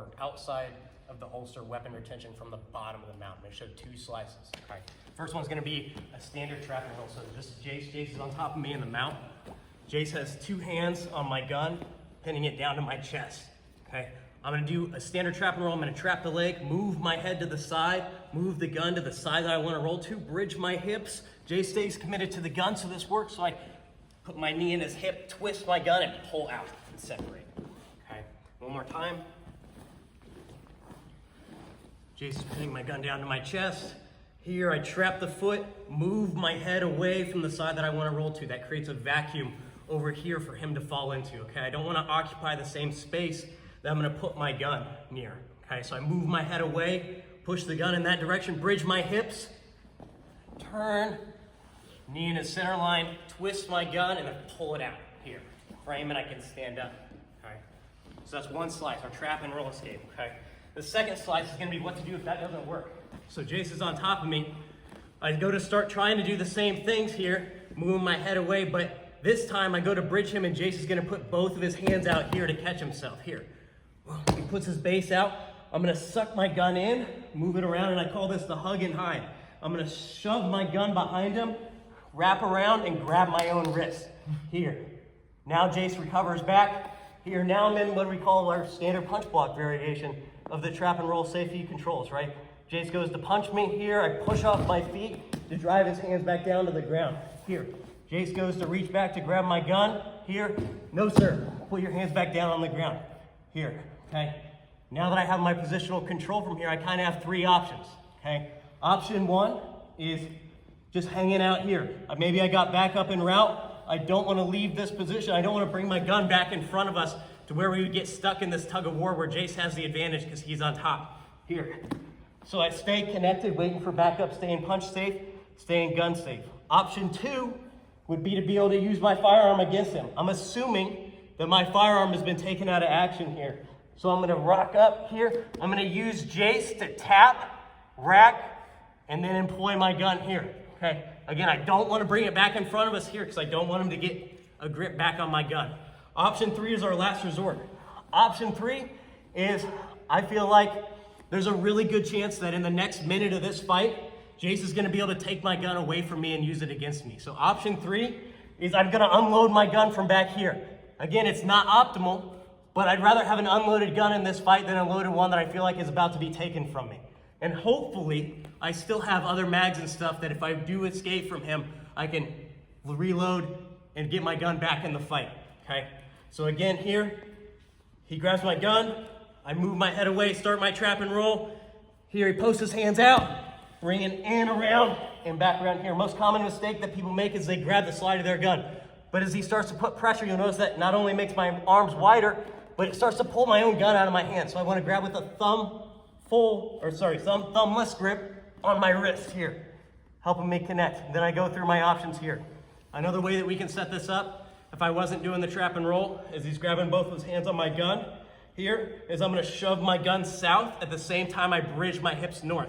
work outside of the holster weapon retention from the bottom of the mount. I'm gonna show 2 slices. All right. First one's gonna be a standard trap and roll. So just Jace is on top of me in the mount. Jace has 2 hands on my gun, pinning it down to my chest, okay? I'm gonna do a standard trap and roll. I'm gonna trap the leg, move my head to the side, move the gun to the side that I wanna roll to, bridge my hips. Jace stays committed to the gun, so this works. So I put my knee in his hip, twist my gun, and pull out and separate, okay? One more time. Jace is pinning my gun down to my chest. Here, I trap the foot, move my head away from the side that I wanna roll to. That creates a vacuum over here for him to fall into, okay? I don't wanna occupy the same space that I'm gonna put my gun near, okay? So I move my head away, push the gun in that direction, bridge my hips, turn, knee in the center line, twist my gun, and then pull it out here. Frame and I can stand up, okay? So that's one slice, our trap and roll escape, okay? The second slice is gonna be what to do if that doesn't work. So Jace is on top of me. I go to start trying to do the same things here, moving my head away, but this time I go to bridge him and Jace is gonna put both of his hands out here to catch himself, here. He puts his base out. I'm gonna suck my gun in, move it around, and I call this the hug and hide. I'm gonna shove my gun behind him, wrap around, and grab my own wrist, here. Now Jace recovers back. Here, now I'm in what we call our standard punch block variation of the trap and roll safety controls, right? Jace goes to punch me here. I push off my feet to drive his hands back down to the ground, here. Jace goes to reach back to grab my gun, here. No, sir, put your hands back down on the ground, here, okay? Now that I have my positional control from here, I kind of have 3 options, okay? Option 1 is just hanging out here. Maybe I got back up en route. I don't want to leave this position. I don't want to bring my gun back in front of us to where we would get stuck in this tug of war where Jace has the advantage because he's on top, here. So I stay connected, waiting for backup, staying punch safe, staying gun safe. Option 2 would be to be able to use my firearm against him. I'm assuming that my firearm has been taken out of action here. So I'm gonna rock up here. I'm gonna use Jace to tap, rack, and then employ my gun here, okay? Again, I don't wanna bring it back in front of us here because I don't want him to get a grip back on my gun. Option 3 is our last resort. Option 3 is, I feel like there's a really good chance that in the next minute of this fight, Jace is gonna be able to take my gun away from me and use it against me. So option 3 is I'm gonna unload my gun from back here. Again, it's not optimal, but I'd rather have an unloaded gun in this fight than a loaded one that I feel like is about to be taken from me. And hopefully, I still have other mags and stuff that if I do escape from him, I can reload and get my gun back in the fight, okay? So again, here, he grabs my gun, I move my head away, start my trap and roll. Here, he posts his hands out, bring it in, around, and back around here. Most common mistake that people make is they grab the slide of their gun. But as he starts to put pressure, you'll notice that not only makes my arms wider, but it starts to pull my own gun out of my hand. So I want to grab with a thumbless grip on my wrist here, helping me connect. Then I go through my options here. Another way that we can set this up, if I wasn't doing the trap and roll, is he's grabbing both of his hands on my gun. Here is I'm going to shove my gun south at the same time I bridge my hips north.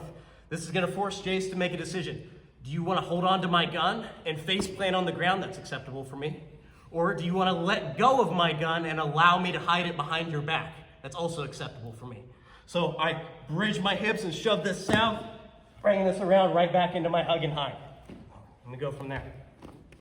This is going to force Jace to make a decision. Do you want to hold on to my gun and face plant on the ground? That's acceptable for me. Or do you want to let go of my gun and allow me to hide it behind your back? That's also acceptable for me. So I bridge my hips and shove this south, bringing this around right back into my hug and hide. I'm going to go from there.